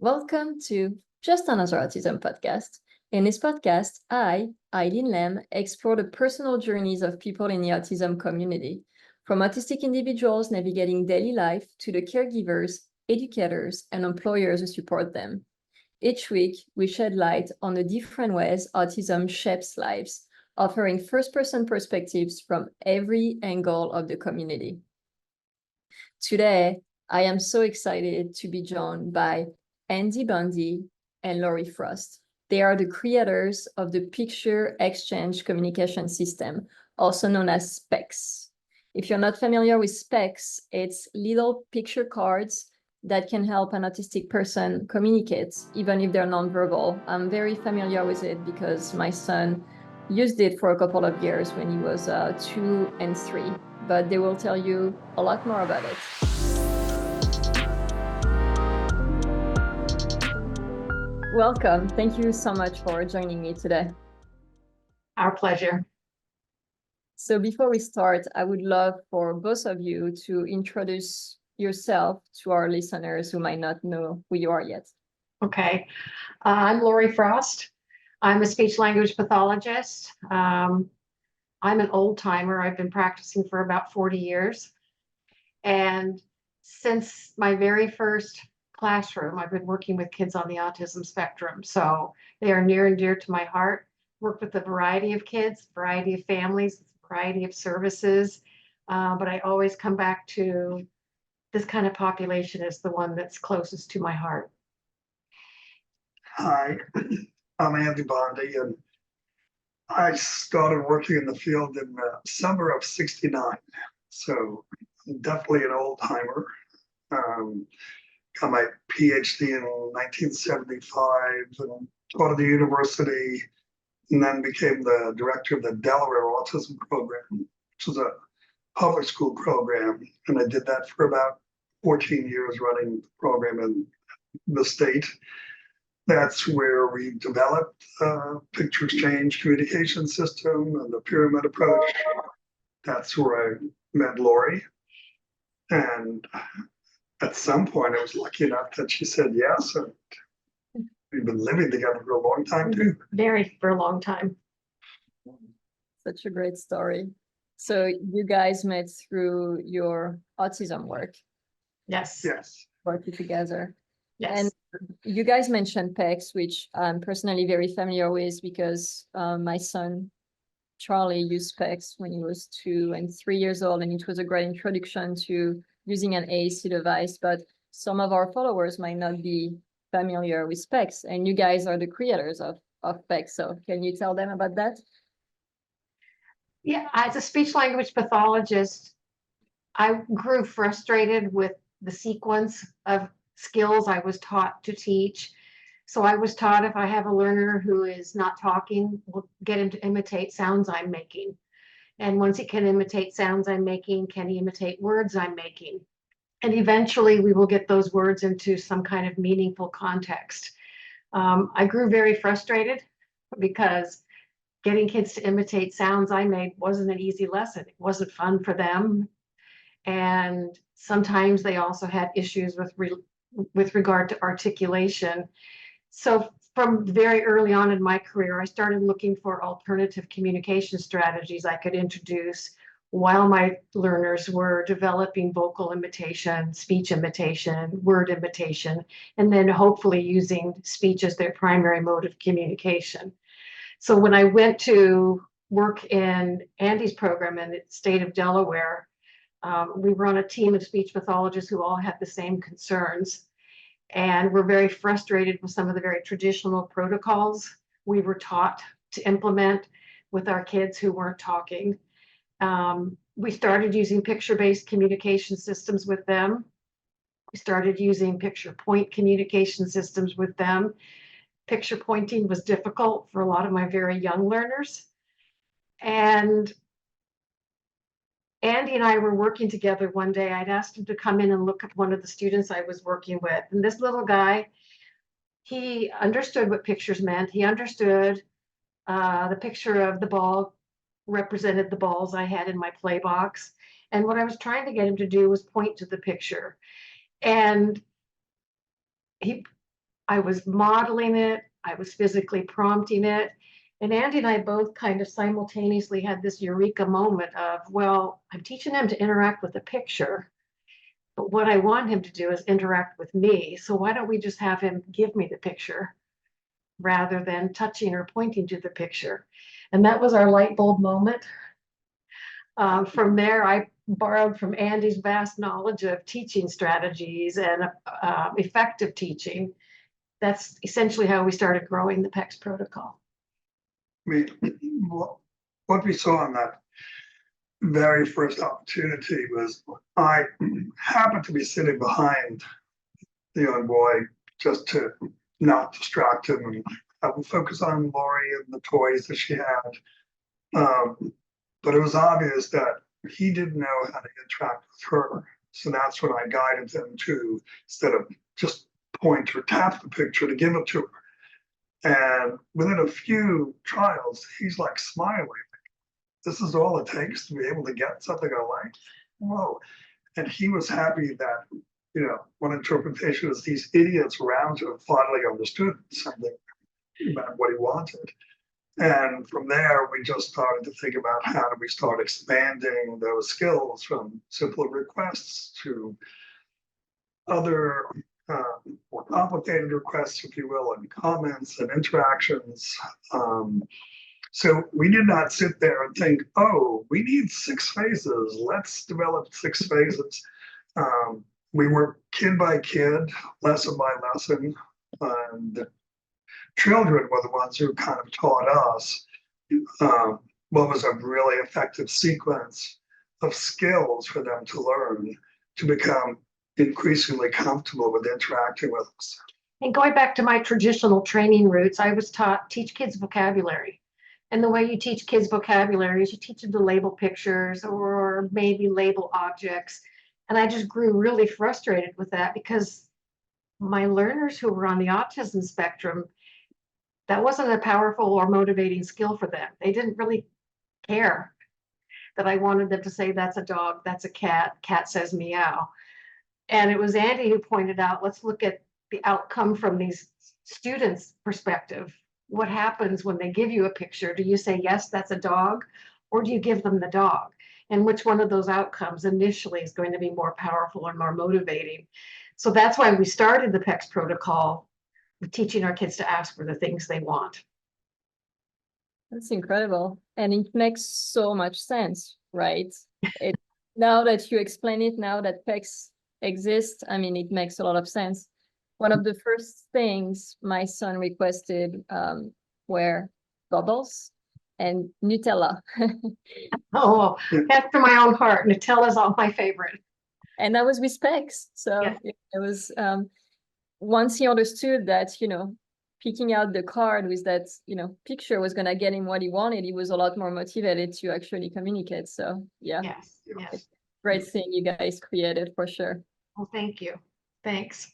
Welcome to Just Another Autism Podcast. In this podcast, I, Eileen Lamb, explore the personal journeys of people in the autism community, from autistic individuals navigating daily life to the caregivers, educators, and employers who support them. Each week, we shed light on the different ways autism shapes lives, offering first-person perspectives from every angle of the community. Today, I am so excited to be joined by Andy Bondy and Lori Frost. They are the creators of the Picture Exchange Communication System, also known as PECS. If you're not familiar with PECS, it's little picture cards that can help an autistic person communicate, even if they're nonverbal. I'm very familiar with it because my son used it for a couple of years when he was 2 and 3, but they will tell you a lot more about it. Welcome. Thank you so much for joining me today. Our pleasure. So before we start, I would love for both of you to introduce yourself to our listeners who might not know who you are yet. Okay. I'm Lori Frost. I'm a speech language pathologist. I'm an old timer. I've been practicing for about 40 years. And since my very first classroom, I've been working with kids on the autism spectrum. So they are near and dear to my heart. Worked with a variety of kids, variety of families, variety of services. But I always come back to this kind of population is the one that's closest to my heart. Hi, I'm Andy Bondy, and I started working in the field in the summer of '69. So I'm definitely an old timer. Got my PhD in 1975 and taught at the university, and then became the director of the Delaware Autism Program, which is a public school program. And I did that for about 14 years, running the program in the state. That's where we developed a picture exchange communication system and the pyramid approach. That's where I met Lori. And at some point, I was lucky enough that she said yes. And we've been living together for a long time, too. For a long time. Such a great story. So you guys met through your autism work. Yes. Yes. Working together. Yes. And you guys mentioned PECS, which I'm personally very familiar with because my son, Charlie, used PECS when he was 2 and 3 years old, and it was a great introduction to using an AAC device. But some of our followers might not be familiar with PECS, and you guys are the creators of PECS. So can you tell them about that? Yeah, as a speech language pathologist, I grew frustrated with the sequence of skills I was taught to teach. So I was taught if I have a learner who is not talking, we'll get him to imitate sounds I'm making. And once he can imitate sounds I'm making, can he imitate words I'm making? And eventually we will get those words into some kind of meaningful context. I grew very frustrated because getting kids to imitate sounds I made wasn't an easy lesson. It wasn't fun for them. And sometimes they also had issues with regard to articulation. So from very early on in my career, I started looking for alternative communication strategies I could introduce while my learners were developing vocal imitation, speech imitation, word imitation, and then hopefully using speech as their primary mode of communication. So when I went to work in Andy's program in the state of Delaware, we were on a team of speech pathologists who all had the same concerns. And we're very frustrated with some of the very traditional protocols we were taught to implement with our kids who weren't talking. We started using picture-based communication systems with them. We started using picture point communication systems with them. Picture pointing was difficult for a lot of my very young learners. And Andy and I were working together one day. I'd asked him to come in and look at one of the students I was working with. And this little guy, he understood what pictures meant. He understood the picture of the ball represented the balls I had in my play box. And what I was trying to get him to do was point to the picture. And he I was modeling it, I was physically prompting it. And Andy and I both kind of simultaneously had this Eureka moment of, well, I'm teaching him to interact with the picture, but what I want him to do is interact with me. So why don't we just have him give me the picture rather than touching or pointing to the picture? And that was our light bulb moment. From there, I borrowed from Andy's vast knowledge of teaching strategies and effective teaching. That's essentially how we started growing the PECS protocol. I mean, what we saw in that very first opportunity was I happened to be sitting behind the young boy just to not distract him and have him focus on Lori and the toys that she had. But it was obvious that he didn't know how to interact with her. So that's when I guided him to, instead of just point or tap the picture, to give it to her. And within a few trials, he's like smiling. This is all it takes to be able to get something I like. Whoa. And he was happy that, one interpretation is these idiots around him finally understood something about what he wanted. And from there, we just started to think about how do we start expanding those skills from simple requests to other more complicated requests, if you will, and comments and interactions. So we did not sit there and think, oh, we need 6 phases. Let's develop 6 phases. We worked kid by kid, lesson by lesson. The children were the ones who kind of taught us what was a really effective sequence of skills for them to learn to become increasingly comfortable with interacting with us. And going back to my traditional training roots, I was taught teach kids vocabulary. And the way you teach kids vocabulary is you teach them to label pictures or maybe label objects. And I just grew really frustrated with that because my learners who were on the autism spectrum, that wasn't a powerful or motivating skill for them. They didn't really care that I wanted them to say, that's a dog, that's a cat, cat says meow. And it was Andy who pointed out, let's look at the outcome from these students' perspective. What happens when they give you a picture? Do you say, yes, that's a dog? Or do you give them the dog? And which one of those outcomes initially is going to be more powerful or more motivating? So that's why we started the PECS protocol, with teaching our kids to ask for the things they want. That's incredible. And it makes so much sense, right? Now that you explain it, now that PECS exists, I mean, it makes a lot of sense. One of the first things my son requested were bubbles and Nutella. Oh, after my own heart, Nutella's all my favorite. And that was with PECS. So Yeah. it was, once he understood that, picking out the card with that, picture was going to get him what he wanted, he was a lot more motivated to actually communicate. So yeah, Yes. great thing you guys created for sure. Well, thank you. Thanks.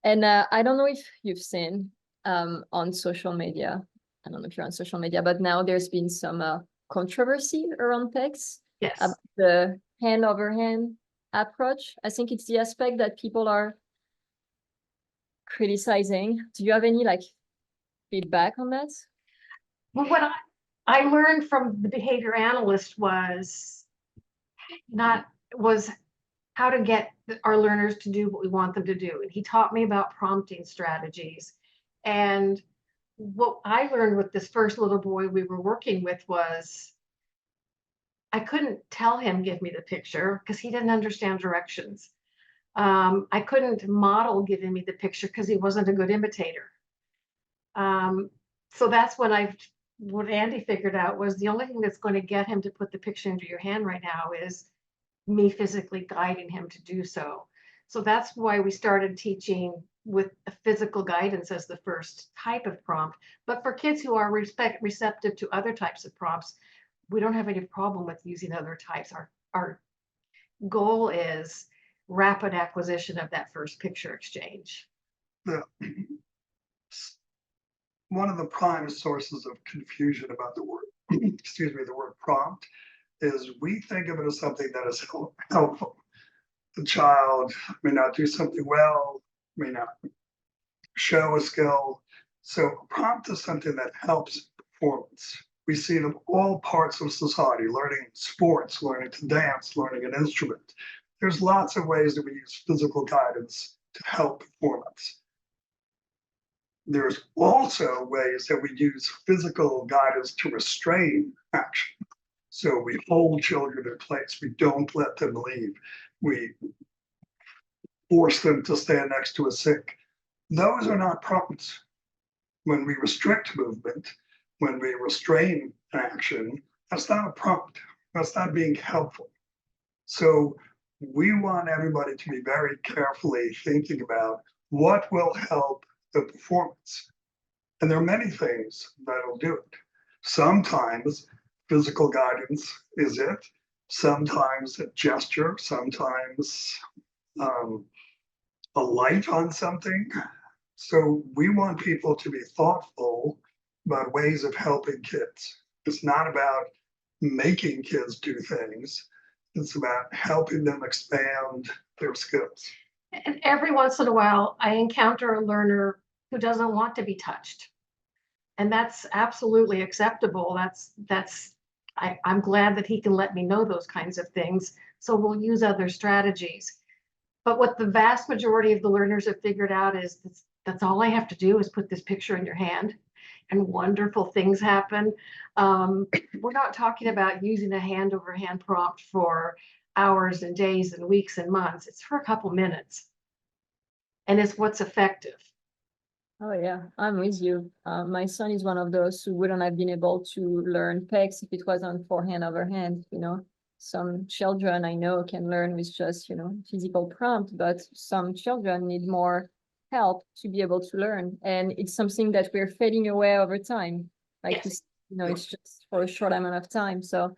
And I don't know if you've seen on social media, I don't know if you're on social media, but now there's been some controversy around PECS, Yes. about the hand over hand approach. I think it's the aspect that people are criticizing. Do you have any feedback on that? Well, what I learned from the behavior analyst was how to get our learners to do what we want them to do. And he taught me about prompting strategies. And what I learned with this first little boy we were working with was I couldn't tell him, give me the picture, because he didn't understand directions. I couldn't model giving me the picture because he wasn't a good imitator. So that's what Andy figured out was the only thing that's going to get him to put the picture into your hand right now is me physically guiding him to do so. So that's why we started teaching with a physical guidance as the first type of prompt. But for kids who are receptive to other types of prompts, we don't have any problem with using other types. Our goal is rapid acquisition of that first picture exchange. One of the prime sources of confusion about the word, the word prompt, is we think of it as something that is helpful. The child may not do something well, may not show a skill. So a prompt is something that helps performance. We see it in all parts of society, learning sports, learning to dance, learning an instrument. There's lots of ways that we use physical guidance to help performance. There's also ways that we use physical guidance to restrain action. So we hold children in place. We don't let them leave. We force them to stand next to a sink. Those are not prompts. When we restrict movement, when we restrain action, that's not a prompt. That's not being helpful. So we want everybody to be very carefully thinking about what will help the performance. And there are many things that'll do it. Sometimes physical guidance is it, sometimes a gesture, sometimes a light on something. So we want people to be thoughtful about ways of helping kids. It's not about making kids do things. It's about helping them expand their skills. And every once in a while, I encounter a learner who doesn't want to be touched. And that's absolutely acceptable. I'm glad that he can let me know those kinds of things. So we'll use other strategies. But what the vast majority of the learners have figured out is that's all I have to do is put this picture in your hand and wonderful things happen. We're not talking about using a hand over hand prompt for hours and days and weeks and months. It's for a couple minutes. And it's what's effective. Oh yeah, I'm with you. My son is one of those who wouldn't have been able to learn PECS if it wasn't for hand over hand, you know. Some children I know can learn with just, you know, physical prompt, but some children need more help to be able to learn. And it's something that we're fading away over time. Like, Yes. you know, it's just for a short amount of time. So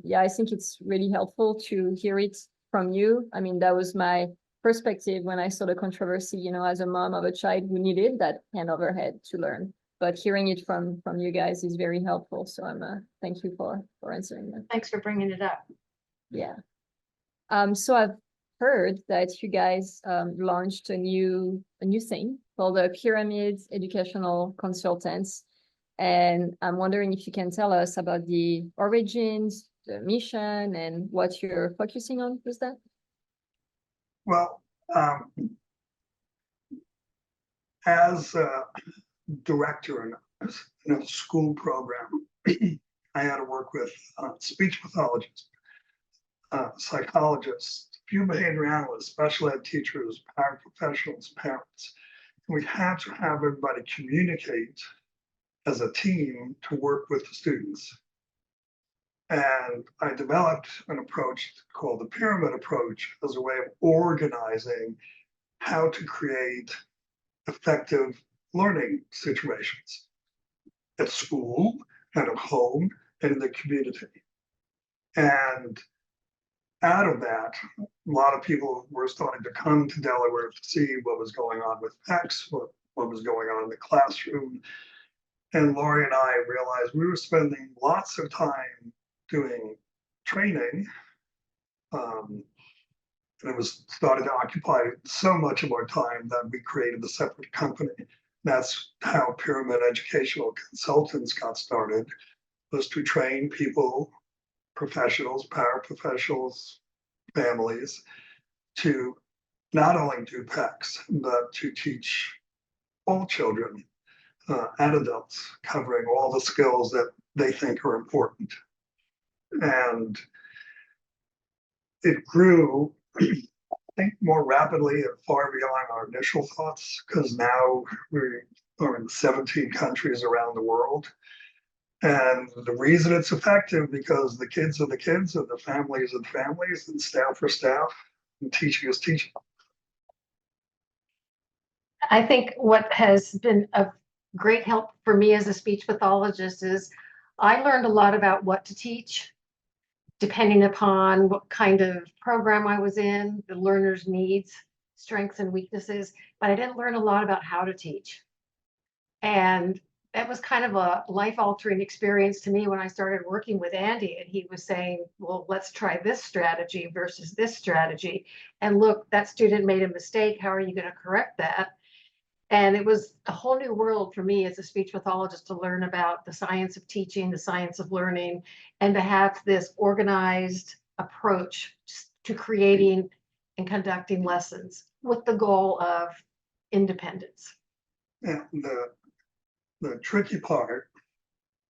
yeah, I think it's really helpful to hear it from you. I mean, that was my perspective when I saw the controversy, you know, as a mom of a child who needed that hand over head to learn. But hearing it from you guys is very helpful. So I'm thank you for answering that. Thanks for bringing it up. Yeah. So I've heard that you guys launched a new thing called the Pyramid Educational Consultants. And I'm wondering if you can tell us about the origins, the mission, and what you're focusing on with that. Well, as a director in a school program, I had to work with speech pathologists, psychologists, few behavior analysts, special ed teachers, paraprofessionals, parents. And we had to have everybody communicate as a team to work with the students. And I developed an approach called the pyramid approach as a way of organizing how to create effective learning situations at school and at home and in the community. And out of that, a lot of people were starting to come to Delaware to see what was going on with PECS, what was going on in the classroom. And Lori and I realized we were spending lots of time doing training. And it was started to occupy so much of our time that we created a separate company. That's how Pyramid Educational Consultants got started, was to train people, professionals, paraprofessionals, families, to not only do PECS, but to teach all children and adults, covering all the skills that they think are important. And it grew, I think, more rapidly and far beyond our initial thoughts, because now we are in 17 countries around the world. And the reason it's effective, because the kids are the kids, and the families are the families, and staff are staff, and teaching is teaching. I think what has been of great help for me as a speech pathologist is I learned a lot about what to teach, depending upon what kind of program I was in, the learner's needs, strengths and weaknesses, but I didn't learn a lot about how to teach. And that was kind of a life-altering experience to me when I started working with Andy, and he was saying, well, let's try this strategy versus this strategy. And look, that student made a mistake. How are you going to correct that? And it was a whole new world for me as a speech pathologist to learn about the science of teaching, the science of learning, and to have this organized approach to creating and conducting lessons with the goal of independence. And the tricky part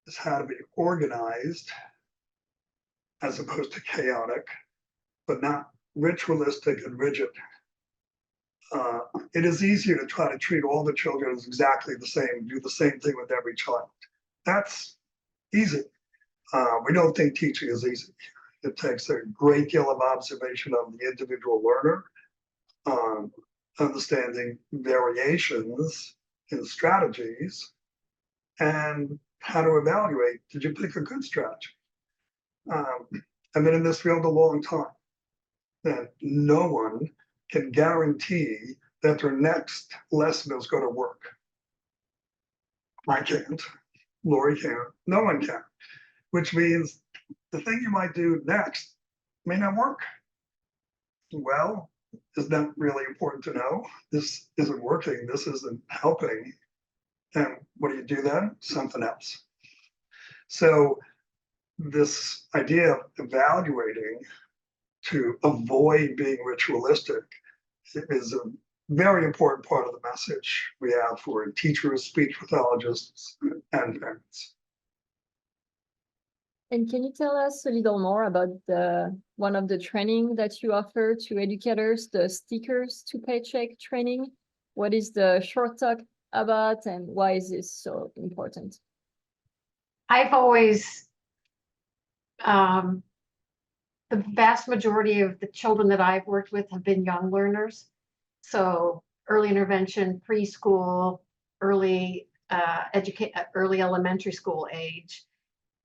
is how to be organized as opposed to chaotic, but not ritualistic and rigid. It is easier to try to treat all the children as exactly the same, do the same thing with every child. That's easy. We don't think teaching is easy. It takes a great deal of observation of the individual learner, understanding variations in strategies, and how to evaluate, did you pick a good strategy? I've been in this field a long time, and no one can guarantee that their next lesson is going to work. I can't, Lori can't, no one can, which means the thing you might do next may not work. Well, is that really important to know? This isn't working, this isn't helping. And what do you do then? Something else. So this idea of evaluating to avoid being ritualistic is a very important part of the message we have for teachers, speech pathologists, and parents. And can you tell us a little more about one of the training that you offer to educators, the stickers to paycheck training? What is the short talk about, and why is this so important? I've always, the vast majority of the children that I've worked with have been young learners. So early intervention, preschool, early elementary school age.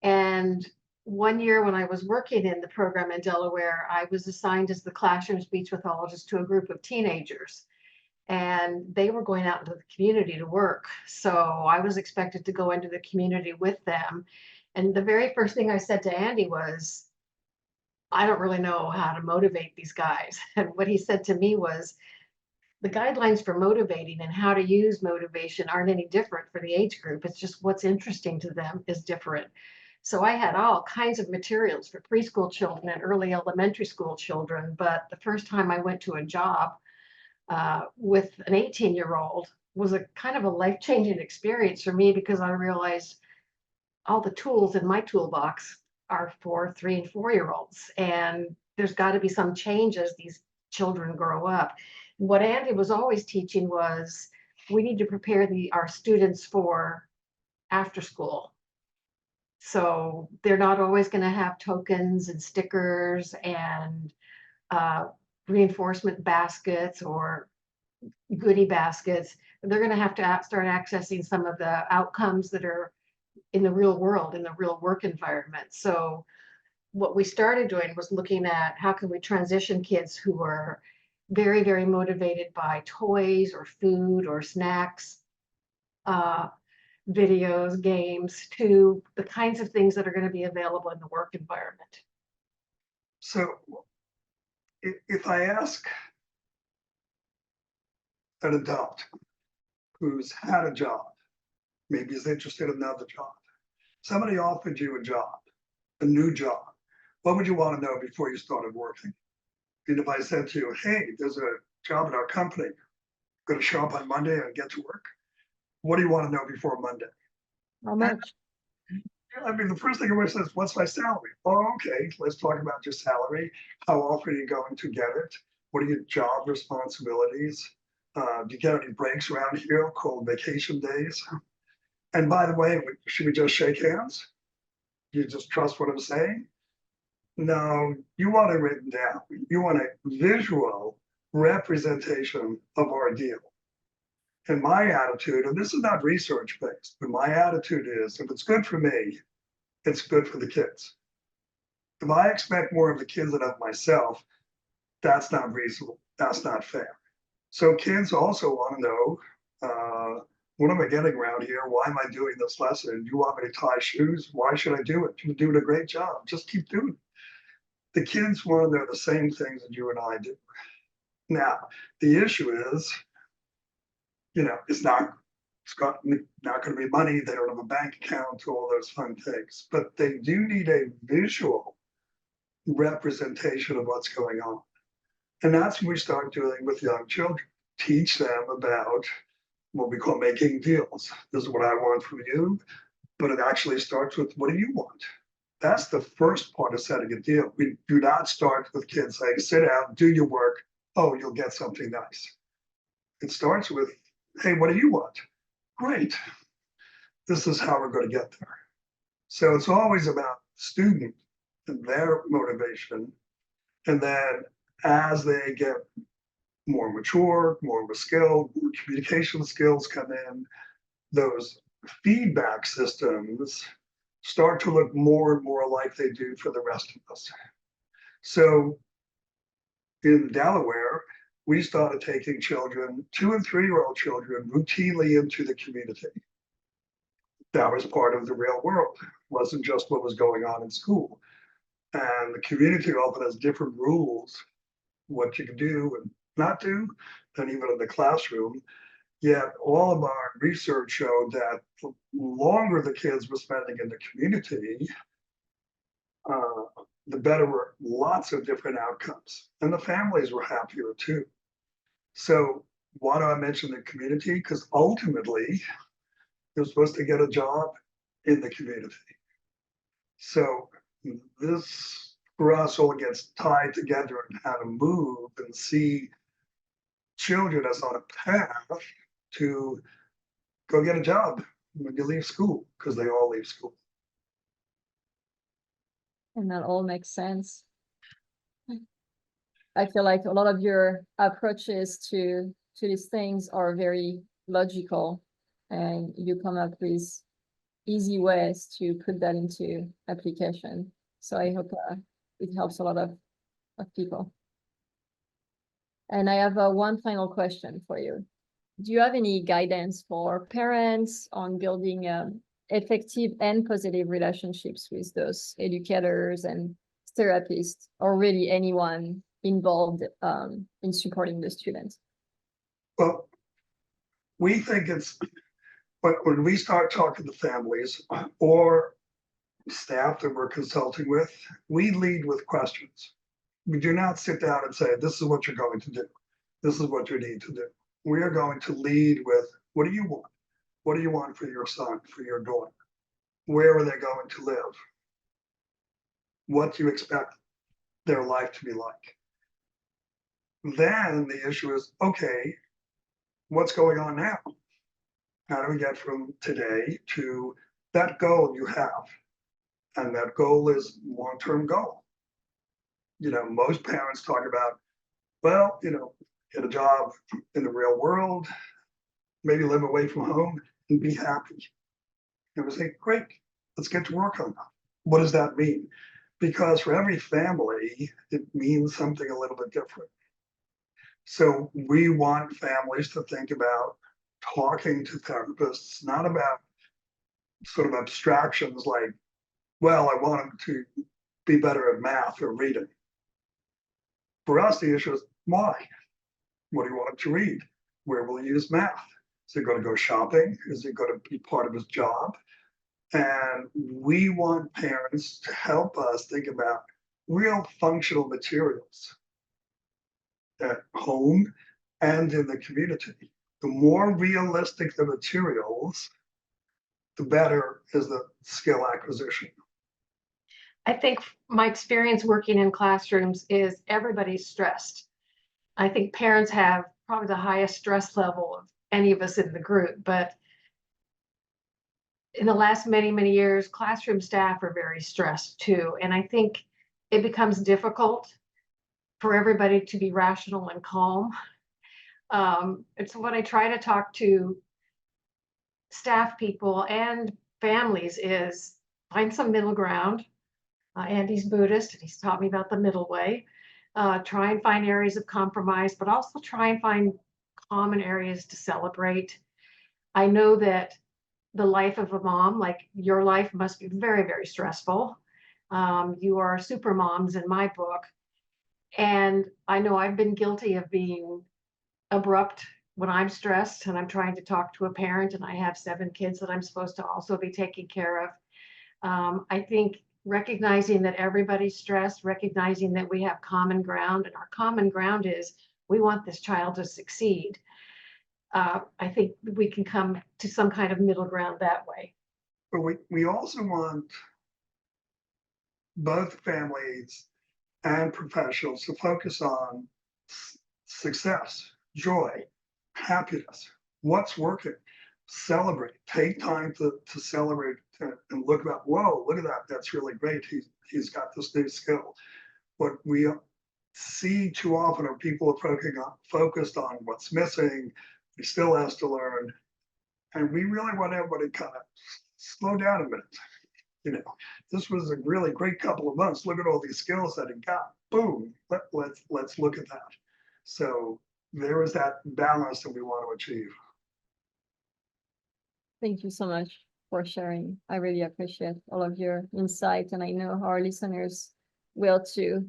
And one year when I was working in the program in Delaware, I was assigned as the classroom speech pathologist to a group of teenagers. And they were going out into the community to work. So I was expected to go into the community with them. And the very first thing I said to Andy was, I don't really know how to motivate these guys. And what he said to me was, the guidelines for motivating and how to use motivation aren't any different for the age group. It's just what's interesting to them is different. So I had all kinds of materials for preschool children and early elementary school children. But the first time I went to a job with an 18-year-old was a kind of a life-changing experience for me, because I realized all the tools in my toolbox are for 3 and 4-year-olds. And there's got to be some change as these children grow up. What Andy was always teaching was we need to prepare our students for after school. So they're not always going to have tokens and stickers and reinforcement baskets or goodie baskets. They're going to have to start accessing some of the outcomes that are in the real world, in the real work environment. So what we started doing was looking at how can we transition kids who are very, very motivated by toys or food or snacks, videos, games, to the kinds of things that are going to be available in the work environment. So if I ask an adult who's had a job, maybe is interested in another job, somebody offered you a job, a new job, what would you want to know before you started working? And if I said to you, hey, there's a job at our company, going to show up on Monday and get to work, what do you want to know before Monday? How much? I mean, the first thing everyone says, what's my salary? Oh, okay, let's talk about your salary. How often are you going to get it? What are your job responsibilities? Do you get any breaks around here called vacation days? And by the way, should we just shake hands? You just trust what I'm saying? No, you want it written down. You want a visual representation of our deal. And my attitude, and this is not research based, but my attitude is, if it's good for me, it's good for the kids. If I expect more of the kids than of myself, that's not reasonable. That's not fair. So kids also want to know, what am I getting around here? Why am I doing this lesson? You want me to tie shoes? Why should I do it? You're doing a great job. Just keep doing it. The kids want to know the same things that you and I do. Now, the issue is, it's not going to be money. They don't have a bank account, all those fun things, but they do need a visual representation of what's going on. And that's when we start dealing with young children, teach them about what we call making deals. This is what I want from you, but it actually starts with, what do you want? That's the first part of setting a deal. We do not start with kids saying, sit down, do your work. Oh, you'll get something nice. It starts with, hey, what do you want? Great. This is how we're going to get there. So it's always about student and their motivation. And then as they get more mature, more skilled, more communication skills come in, those feedback systems start to look more and more like they do for the rest of us. So in Delaware, we started taking children, 2 and 3-year-old children, routinely into the community. That was part of the real world. It wasn't just what was going on in school. And the community often has different rules, what you can do and not do, than even in the classroom. Yet all of our research showed that the longer the kids were spending in the community, the better were lots of different outcomes. And the families were happier too. So why do I mention the community? Because ultimately, you're supposed to get a job in the community. So this, for us, all gets tied together and how to move and see children as on a path to go get a job when you leave school, because they all leave school. And that all makes sense. I feel like a lot of your approaches to these things are very logical, and you come up with easy ways to put that into application. So I hope it helps a lot of people. And I have one final question for you. Do you have any guidance for parents on building effective and positive relationships with those educators and therapists, or really anyone involved in supporting the students? Well, we think it's, but when we start talking to families or staff that we're consulting with, we lead with questions. We do not sit down and say, this is what you're going to do. This is what you need to do. We are going to lead with, what do you want? What do you want for your son, for your daughter? Where are they going to live? What do you expect their life to be like? Then the issue is, okay, what's going on now? How do we get from today to that goal you have? And that goal is long-term goal. Most parents talk about, well, get a job in the real world, maybe live away from home and be happy. And we say, great, let's get to work on that. What does that mean? Because for every family, it means something a little bit different. So we want families to think about talking to therapists, not about sort of abstractions like, well, I want them to be better at math or reading. For us, the issue is why? What do you want him to read? Where will he use math? Is he going to go shopping? Is it going to be part of his job? And we want parents to help us think about real functional materials at home and in the community. The more realistic the materials, the better is the skill acquisition. I think my experience working in classrooms is everybody's stressed. I think parents have probably the highest stress level of any of us in the group, but in the last many, many years, classroom staff are very stressed too. And I think it becomes difficult for everybody to be rational and calm. And so when I try to talk to staff people and families is find some middle ground. Andy's Buddhist, and he's taught me about the middle way. Try and find areas of compromise, but also try and find common areas to celebrate. I know that the life of a mom, like your life, must be very, very stressful. You are super moms in my book. And I know I've been guilty of being abrupt when I'm stressed and I'm trying to talk to a parent and I have 7 kids that I'm supposed to also be taking care of. I think recognizing that everybody's stressed, recognizing that we have common ground, and our common ground is we want this child to succeed. I think we can come to some kind of middle ground that way. But we also want both families and professionals to focus on success, joy, happiness, what's working, celebrate, take time to celebrate and look about, whoa, look at that, that's really great. He's got this new skill. What we see too often are people focused on what's missing, he still has to learn. And we really want everybody to kind of slow down a minute. You know, this was a really great couple of months. Look at all these skills that he got. Boom. Let's look at that. So there is that balance that we want to achieve. Thank you so much for sharing. I really appreciate all of your insight, and I know our listeners will too.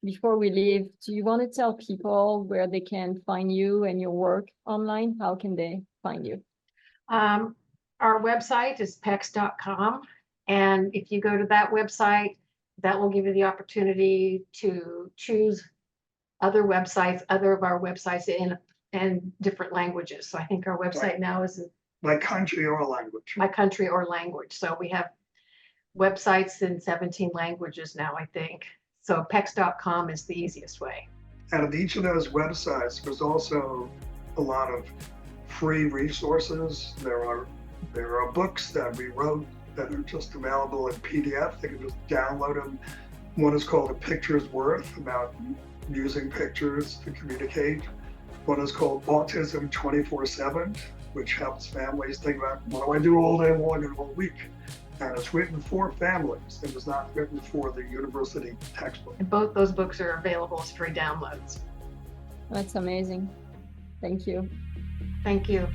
Before we leave, do you want to tell people where they can find you and your work online? How can they find you? Our website is PECS.com. And if you go to that website, that will give you the opportunity to choose other websites, other of our websites in different languages. So I think our website now is by country or language. by country or language. So we have websites in 17 languages now, I think. So PECS.com is the easiest way. And at each of those websites, there's also a lot of free resources. There are books that we wrote that are just available in PDF. They can just download them. One is called A Picture's Worth, about using pictures to communicate. One is called Autism 24/7, which helps families think about, what do I do all day long and all week? And it's written for families. It was not written for the university textbook. And both those books are available as free downloads. That's amazing. Thank you. Thank you.